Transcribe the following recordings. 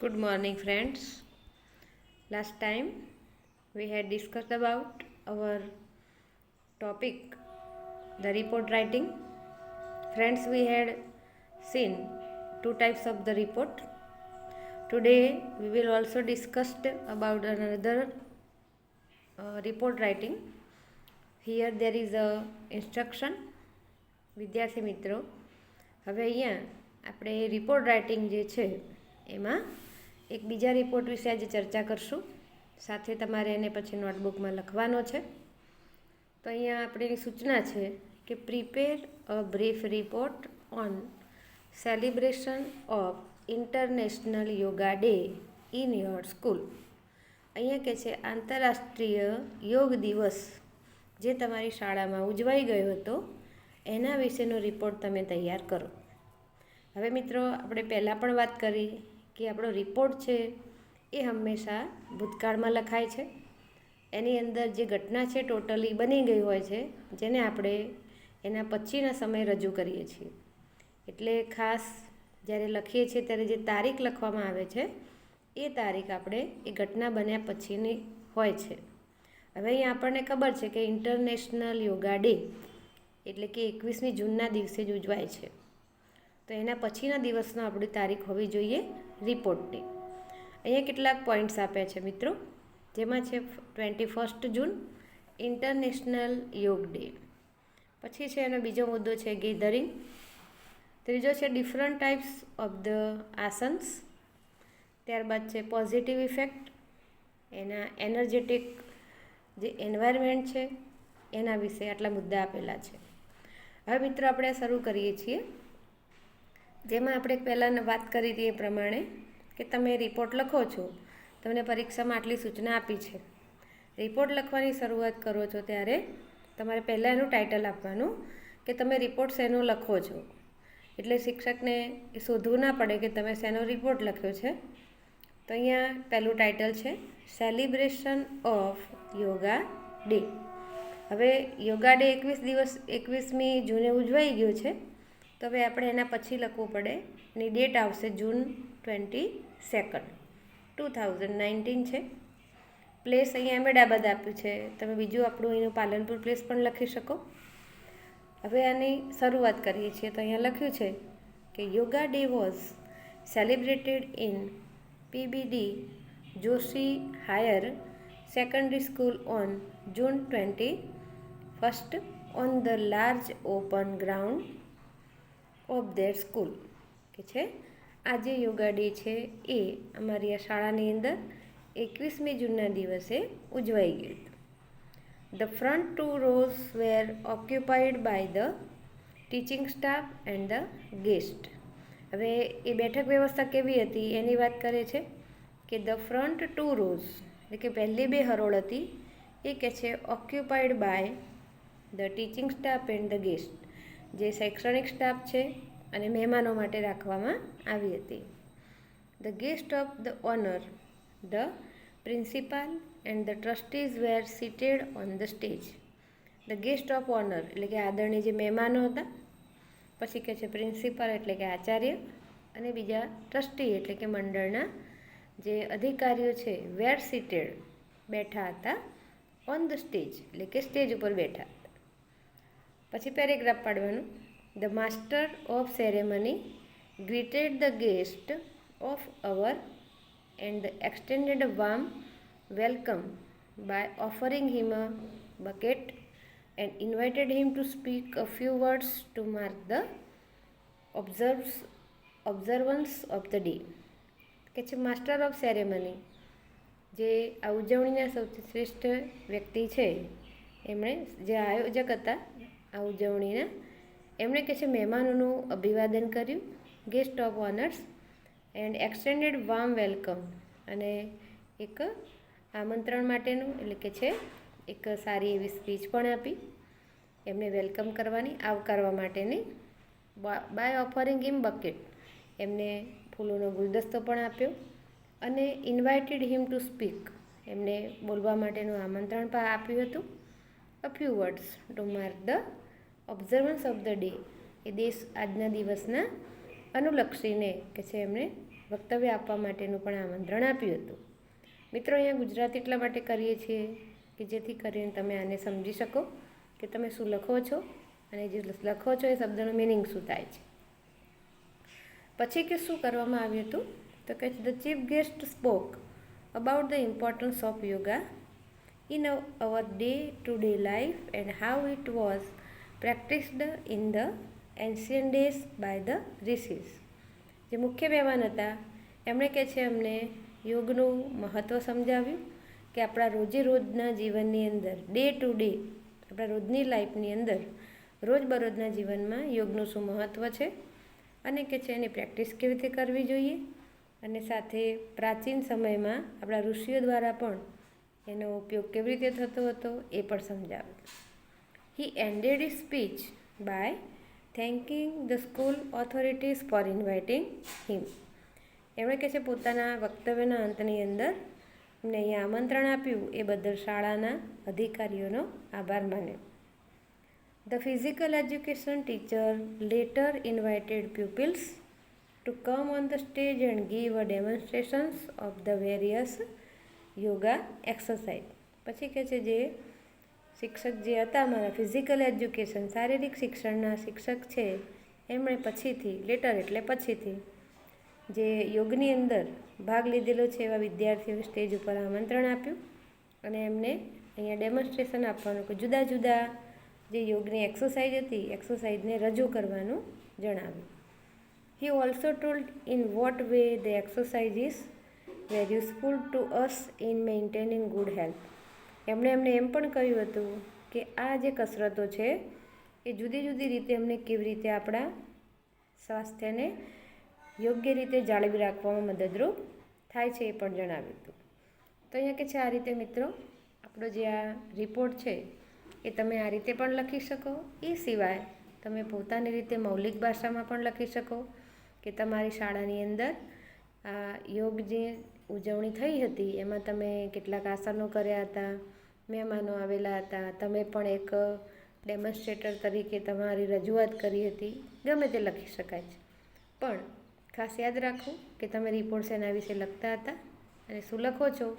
Good morning, friends. Last time we had discussed about our topic, the report writing. Friends, we had seen two types of the report. Today we will also discuss about another report writing. Here there is a instruction. વિદ્યાર્થી મિત્રો, હવે અહીંયા આપણે report writing જે છે એમાં એક બીજા રિપોર્ટ વિશે આજે ચર્ચા કરશું. સાથે તમારે એને પછી નોટબુકમાં લખવાનો છે. તો અહીંયા આપણી સૂચના છે કે prepare a brief report on celebration of international yoga day in your school. અહીંયા કે છે આંતરરાષ્ટ્રીય યોગ દિવસ જે તમારી શાળામાં ઉજવાઈ ગયો હતો એના વિશેનો રિપોર્ટ તમે તૈયાર કરો. હવે મિત્રો, આપણે પહેલાં પણ વાત કરી કે આપણો રિપોર્ટ છે એ હંમેશા ભૂતકાળમાં લખાય છે. એની અંદર જે ઘટના છે ટોટલી બની ગઈ હોય છે, જેને આપણે એના પછીના સમય રજૂ કરીએ છીએ. એટલે ખાસ જ્યારે લખીએ છીએ ત્યારે જે તારીખ લખવામાં આવે છે એ તારીખ આપણે એ ઘટના બન્યા પછીની હોય છે. હવે અહીંયા આપણને ખબર છે કે ઇન્ટરનેશનલ યોગા ડે એટલે કે 21મી જૂનના દિવસે જ ઉજવાય છે. તો એના પછીના દિવસનો આપણી તારીખ હોવી જોઈએ રિપોર્ટની. અહીંયા કેટલાક પોઈન્ટ્સ આપ્યા છે મિત્રો, જેમાં છે 21 જૂન ઇન્ટરનેશનલ યોગ ડે. પછી છે એનો બીજો મુદ્દો છે ગેધરિંગ. ત્રીજો છે ડિફરન્ટ ટાઈપ્સ ઓફ ધ આસન્સ. ત્યારબાદ છે પોઝિટિવ ઇફેક્ટ, એના એનર્જેટિક જે એન્વાયરમેન્ટ છે એના વિશે આટલા મુદ્દા આપેલા છે. હવે મિત્રો આપણે શરૂ કરીએ છીએ, જેમાં આપણે પહેલાં વાત કરી હતી એ પ્રમાણે કે તમે રિપોર્ટ લખો છો, તમને પરીક્ષામાં આટલી સૂચના આપી છે. રિપોર્ટ લખવાની શરૂઆત કરો છો ત્યારે તમારે પહેલાં એનું ટાઇટલ આપવાનું કે તમે રિપોર્ટ શેનો લખો છો. એટલે શિક્ષકને એ શોધવું ના પડે કે તમે શેનો રિપોર્ટ લખ્યો છે. તો અહીંયા પહેલું ટાઇટલ છે સેલિબ્રેશન ઓફ યોગા ડે. હવે યોગા ડે 21મી જૂને ઉજવાઈ ગયો છે, તો હવે આપણે એના પછી લખવું પડે. એની ડેટ આવશે જૂન 22, 2019 છે. પ્લેસ અહીંયા અહેમદાબાદ આપ્યું છે, તમે બીજું આપણું એનું પાલનપુર પ્લેસ પણ લખી શકો. હવે આની શરૂઆત કરીએ છીએ. તો અહીંયા લખ્યું છે કે yoga day was celebrated in PBD Joshi higher secondary school on June 21 on the large open ground of their school. કે છે આજે યોગા ડે છે એ અમારી આ શાળાની અંદર 21મી જૂનના દિવસે ઉજવાઈ ગયું હતું. The front two rows were occupied by the teaching staff and the guest. હવે એ બેઠક વ્યવસ્થા કેવી હતી એની વાત કરે છે કે ધ ફ્રન્ટ ટુ રોઝ એટલે કે પહેલી બે હરોળ હતી એ કે છે occupied by the teaching staff and the guest, જે શૈક્ષણિક સ્ટાફ છે અને મહેમાનો માટે રાખવામાં આવી હતી. The guest of the honour, the principal and the trustees were seated on the stage. The guest of honour એટલે કે આદરણીય જે મહેમાનો હતા, પછી કહે છે પ્રિન્સિપાલ એટલે કે આચાર્ય, અને બીજા ટ્રસ્ટી એટલે કે મંડળના જે અધિકારીઓ છે વેર સીટેડ બેઠા હતા, ઓન ધ સ્ટેજ એટલે કે સ્ટેજ ઉપર બેઠા હતા. પછી પેરેગ્રાફ પાડવાનું. The master of ceremony greeted the guest of our and extended warm welcome by offering him a bucket and invited him to speak a few words to mark the observance of the day. કે છે master of ceremony, જે આ ઉજવણીના સૌથી શ્રેષ્ઠ વ્યક્તિ છે, એમણે જે આયોજક હતા આ ઉજવણીના, એમણે કે છે મહેમાનોનું અભિવાદન કર્યું, guest of honours and extended warm welcome, અને એક આમંત્રણ માટેનું એટલે કે છે એક સારી એવી સ્પીચ પણ આપી એમને વેલકમ કરવાની, આવકારવા માટેની. બાય ઓફરિંગ હિમ બકેટ, એમને ફૂલોનો ગુલદસ્તો પણ આપ્યો, અને ઇન્વાઇટેડ હિમ ટુ સ્પીક, એમને બોલવા માટેનું આમંત્રણ પણ આપ્યું હતું. A few words to mark the observance of the day, એ આજના દિવસના અનુલક્ષીને કે છે એમણે વક્તવ્ય આપવા માટેનું પણ આમંત્રણ આપ્યું હતું. મિત્રો, અહીંયા ગુજરાતી એટલા માટે કરીએ છીએ કે જેથી કરીને તમે આને સમજી શકો કે તમે શું લખો છો અને જે લખો છો એ શબ્દનો મિનિંગ શું થાય છે. પછી કે શું કરવામાં આવ્યું હતું તો કે the chief guest spoke about the importance of yoga in our day-to-day life and how it was practiced in the ancient days by the rishis. જે મુખ્ય મહેમાન હતા એમણે કે છે અમને યોગનું મહત્ત્વ સમજાવ્યું કે આપણા રોજે રોજના જીવનની અંદર ડે ટુ ડે આપણા રોજની લાઈફની અંદર રોજબરોજના જીવનમાં યોગનું શું મહત્ત્વ છે અને કે છે એની પ્રેક્ટિસ કેવી રીતે કરવી જોઈએ અને સાથે પ્રાચીન સમયમાં આપણા ઋષિઓ દ્વારા પણ એનો ઉપયોગ કેવી રીતે થતો હતો એ પણ સમજાવ્યું. He ended his speech by thanking the school authorities for inviting him. એમણે કહે છે પોતાના વક્તવ્યના અંતની અંદર એમને અહીંયા આમંત્રણ આપ્યું એ બદલ શાળાના અધિકારીઓનો આભાર માન્યો. The physical education teacher later invited pupils to come on the stage and give a demonstrations of the various yoga exercise. પછી કહે છે જે શિક્ષક જે હતા અમારા ફિઝિકલ એજ્યુકેશન શારીરિક શિક્ષણના શિક્ષક છે એમણે પછીથી લેટર એટલે પછીથી જે યોગની અંદર ભાગ લીધેલો છે એવા વિદ્યાર્થીઓ સ્ટેજ ઉપર આમંત્રણ આપ્યું અને એમને અહીંયા ડેમોન્સ્ટ્રેશન આપવાનું કે જુદા જુદા જે યોગની એક્સરસાઇઝ હતી એક્સરસાઇઝને રજૂ કરવાનું જણાવ્યું. He also told in vote way the exercise is very useful two us in maintaining good health. એમણે એમ પણ કહ્યું હતું કે આ જે કસરતો છે એ જુદી જુદી રીતે એમને કેવી રીતે આપણા સ્વાસ્થ્યને યોગ્ય રીતે જાળવી રાખવામાં મદદરૂપ થાય છે એ પણ જણાવ્યું હતું. તો અહીંયા કે છે આ રીતે મિત્રો આપણો જે આ રિપોર્ટ છે એ તમે આ રીતે પણ લખી શકો. એ સિવાય તમે પોતાની રીતે મૌલિક ભાષામાં પણ લખી શકો કે તમારી શાળાની અંદર આ યોગ જે ઉજવણી થઈ હતી એમાં તમે કેટલાક આસનો કર્યા હતા, મહેમાનો આવેલા હતા, તમે પણ એક ડેમોન્સ્ટ્રેટર તરીકે તમારી રજૂઆત કરી હતી, ગમે તે લખી શકાય છે. પણ ખાસ યાદ રાખવું કે તમે રિપોર્ટ્સ એના વિશે લખતા હતા અને શું લખો છો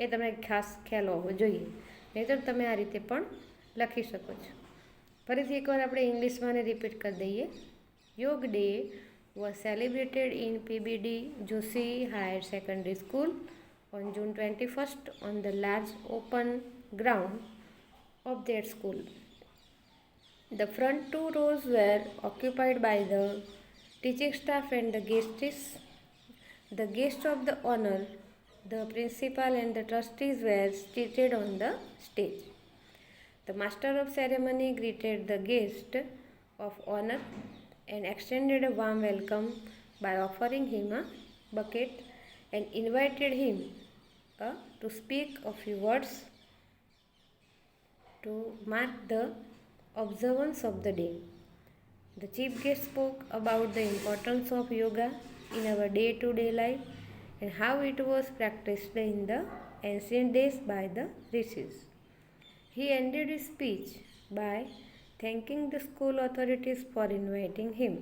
એ તમને ખાસ ખ્યાલ હોવો જોઈએ, નહીંતર તમે આ રીતે પણ લખી શકો છો. ફરીથી એકવાર આપણે ઇંગ્લિશમાં રિપીટ કરી દઈએ. યોગ day was celebrated in PBD Joshi Higher Secondary School on June 21st on the large open ground of that school. The front two rows were occupied by the teaching staff and the guests. The guests of the honor, the principal and the trustees were seated on the stage. The master of ceremony greeted the guest of honor and extended a warm welcome by offering him a bucket and invited him to speak a few words to mark the observance of the day. The chief guest spoke about the importance of yoga in our day-to-day life and how it was practiced in the ancient days by the rishis. He ended his speech by thanking the school authorities for inviting him.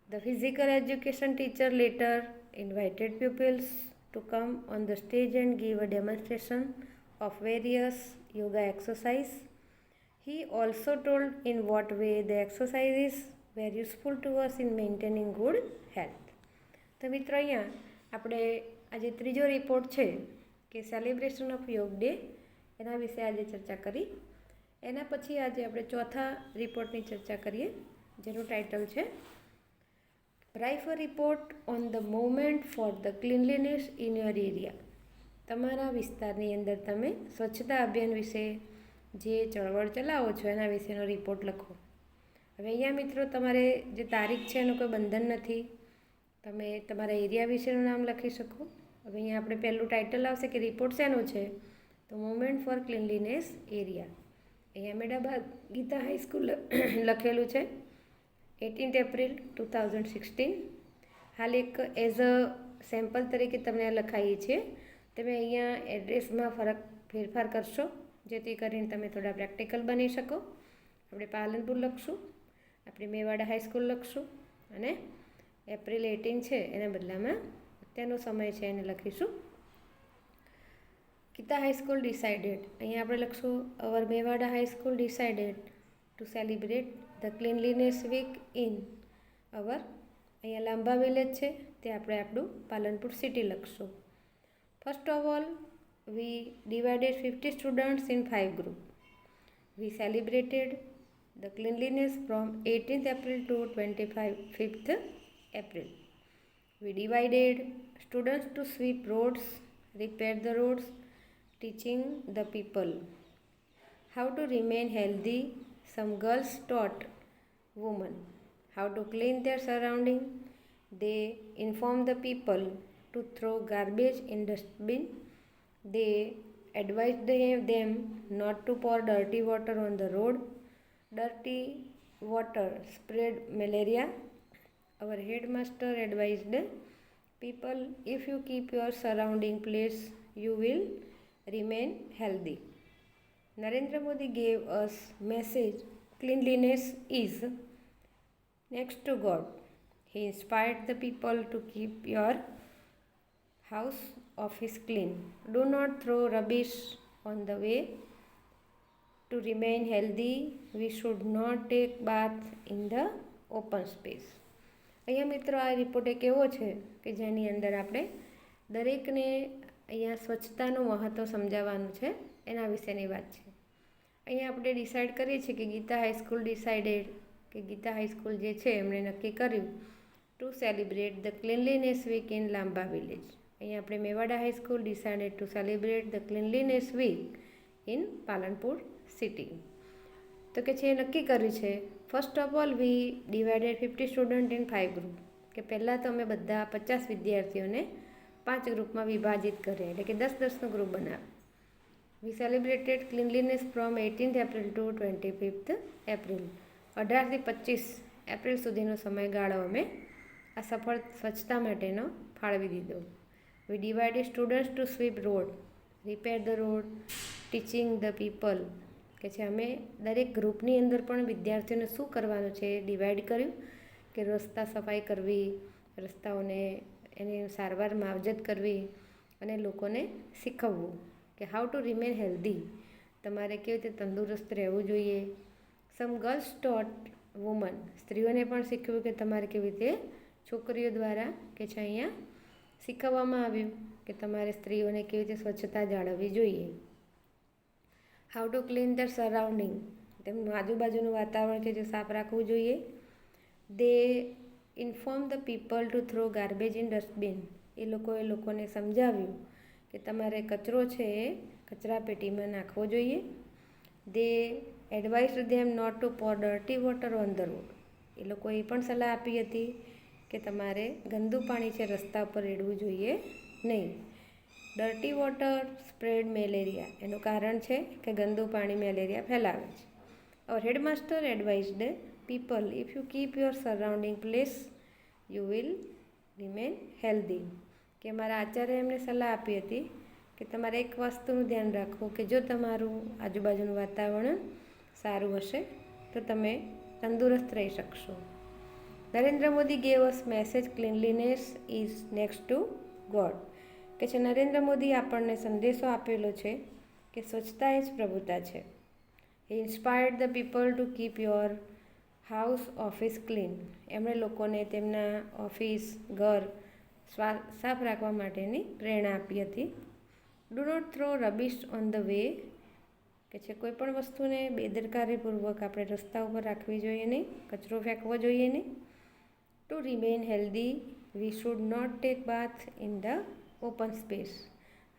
The physical education teacher later invited pupils to come on the stage and give a demonstration of various yoga exercises. He also told in what way the exercises were useful to us in maintaining good health. તો મિત્રો અહીંયા આપણે આજે ત્રીજો report છે કે celebration of યોગ day એના વિશે આજે ચર્ચા કરી. એના પછી આજે આપણે ચોથા રિપોર્ટની ચર્ચા કરીએ જેનું ટાઇટલ છે write a report on the movement for the cleanliness in your area. તમારા વિસ્તારની અંદર તમે સ્વચ્છતા અભિયાન વિશે જે ચળવળ ચલાવો છો એના વિશેનો રિપોર્ટ લખો. હવે અહીંયા મિત્રો તમારે જે તારીખ છે એનું કોઈ બંધન નથી, તમે તમારા એરિયા વિશેનું નામ લખી શકો. હવે અહીંયા આપણે પહેલું ટાઇટલ આવશે કે રિપોર્ટ શેનું છે તો મૂવમેન્ટ ફોર ક્લીનલીનેસ એરિયા. અહીંયા અહેમદાબાદ ગીતા હાઈસ્કૂલ લખેલું છે 18 એપ્રિલ 2016. હાલ એક એઝ અ સેમ્પલ તરીકે તમને લખાઈએ છીએ. તમે અહીંયા એડ્રેસમાં ફેરફાર કરશો જેથી કરીને તમે થોડા પ્રેક્ટિકલ બની શકો. આપણે પાલનપુર લખશું, આપણે મેવાડા હાઈસ્કૂલ લખશું અને એપ્રિલ 18 છે એના બદલામાં અત્યારનો સમય છે એને લખીશું. ગીતા હાઈસ્કૂલ ડિસાઇડેડ, અહીંયા આપણે લખશું our Mewada high school decided to celebrate the cleanliness week in our, અહીંયા લાંબા વિલેજ છે તે આપણે આપણું પાલનપુર સિટી લખશું. First of all we divided 50 students in 5 groups. We celebrated the cleanliness from 18th April to 25th April. We divided students to sweep roads, repair the roads, teaching the people how to remain healthy. Some girls taught women how to clean their surrounding. They informed the people to throw garbage in dustbin. They advised them not to pour dirty water on the road. Dirty water spread malaria. Our headmaster advised people, if you keep your surrounding place, you will remain healthy. Narendra Modi gave us message, cleanliness is next to God. He inspired the people to keep your house office clean. Do not throw rubbish on the way. To remain healthy, we should not take bath in the open space. અહીંયા મિત્રો આ report એક એવો છે કે જેની અંદર આપણે દરેકને અહીંયા સ્વચ્છતાનું મહત્ત્વ સમજાવવાનું છે, એના વિશેની વાત છે. અહીંયા આપણે ડિસાઇડ કરીએ છીએ કે ગીતા હાઈસ્કૂલ ડિસાઇડેડ કે ગીતા હાઈસ્કૂલ જે છે એમણે નક્કી કર્યું to celebrate the cleanliness week in Lamba village. અહીંયા આપણે Mewada high school decided to celebrate the cleanliness week in Palanpur city. તો કે છે એ નક્કી કર્યું છે. First of all we divided 50 student in 5 group, કે પહેલાં તો અમે બધા 50 વિદ્યાર્થીઓને 5 ગ્રુપમાં વિભાજિત કર્યા, એટલે કે 10-10નો ગ્રુપ બનાવ્યો. We celebrated cleanliness from 18th April to 25th April, 18થી 25 એપ્રિલ સુધીનો સમયગાળો અમે આ સફળ સ્વચ્છતા માટેનો ફાળવી દીધો. We divided students to sweep road, repair the road, teaching the people, કે છે અમે દરેક ગ્રુપની અંદર પણ વિદ્યાર્થીઓને શું કરવાનું છે એ ડિવાઈડ કર્યું, કે રસ્તા સફાઈ કરવી, રસ્તાઓને એની સારવાર માવજત કરવી અને લોકોને શીખવવું કે હાઉ ટુ રિમેન હેલ્ધી, તમારે કેવી રીતે તંદુરસ્ત રહેવું જોઈએ. સમ ગર્લ્સ ટોટ વુમન, સ્ત્રીઓને પણ શીખવ્યું કે તમારે કેવી રીતે છોકરીઓ દ્વારા કે છે અહીંયા શીખવવામાં આવ્યું કે તમારે સ્ત્રીઓને કેવી રીતે સ્વચ્છતા જાળવવી જોઈએ. How to clean the surrounding, તેમનું આજુબાજુનું વાતાવરણ છે જે સાફ રાખવું જોઈએ. They inform the people to throw garbage in dustbin, એ લોકોને સમજાવ્યું કે તમારે કચરો છે એ કચરા પેટીમાં નાખવો જોઈએ. They advised them not to pour dirty water on the road, એ લોકોએ એ પણ સલાહ આપી હતી કે તમારે ગંદુ પાણી છે રસ્તા ઉપર રેડવું જોઈએ નહીં. ડર્ટી વોટર સ્પ્રેડ મેલેરિયા, એનું કારણ છે કે ગંદુ પાણી મેલેરિયા ફેલાવે છે. Our headmaster advised people, if you keep your surrounding place you will remain healthy, કે મારા આચાર્ય એમને સલાહ આપી હતી કે તમારે એક વસ્તુનું ધ્યાન રાખવું કે જો તમારું આજુબાજુનું વાતાવરણ સારું હશે તો તમે તંદુરસ્ત રહી શકશો. Narendra Modi gave us message, cleanliness is next to God, કે છે નરેન્દ્ર મોદી આપણને સંદેશો આપેલો છે કે સ્વચ્છતા એ જ પ્રભુતા છે. He inspired the people to keep your house office clean, એમણે લોકોને તેમના ઓફિસ ઘર સાફ રાખવા માટેની પ્રેરણા આપી હતી. Do not throw rubbish on the way, કે છે કોઈ પણ વસ્તુને બેદરકારીપૂર્વક આપણે રસ્તા ઉપર રાખવી જોઈએ નહીં, કચરો ફેંકવો જોઈએ નહીં. To remain healthy we should not take bath in the open space,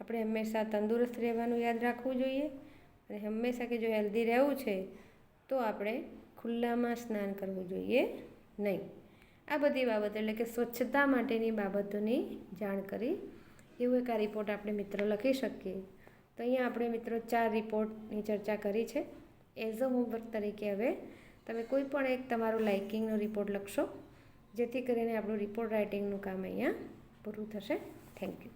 આપણે હંમેશા તંદુરસ્ત રહેવાનું યાદ રાખવું જોઈએ અને હંમેશા કે જો હેલ્ધી રહેવું છે તો આપણે ખુલ્લામાં સ્નાન કરવું જોઈએ નહીં. આ બધી બાબતો એટલે કે સ્વચ્છતા માટેની બાબતોની જાણ કરી એવું એક આ રિપોર્ટ આપણે મિત્રો લખી શકીએ. તો અહીંયા આપણે મિત્રો 4 રિપોર્ટની ચર્ચા કરી છે. એઝ અ હોમવર્ક તરીકે હવે તમે કોઈ પણ એક તમારું લાઇકિંગનો રિપોર્ટ લખશો, જેથી કરીને આપણું રિપોર્ટ રાઇટિંગનું કામ અહીંયા પૂરું થશે. Thank you.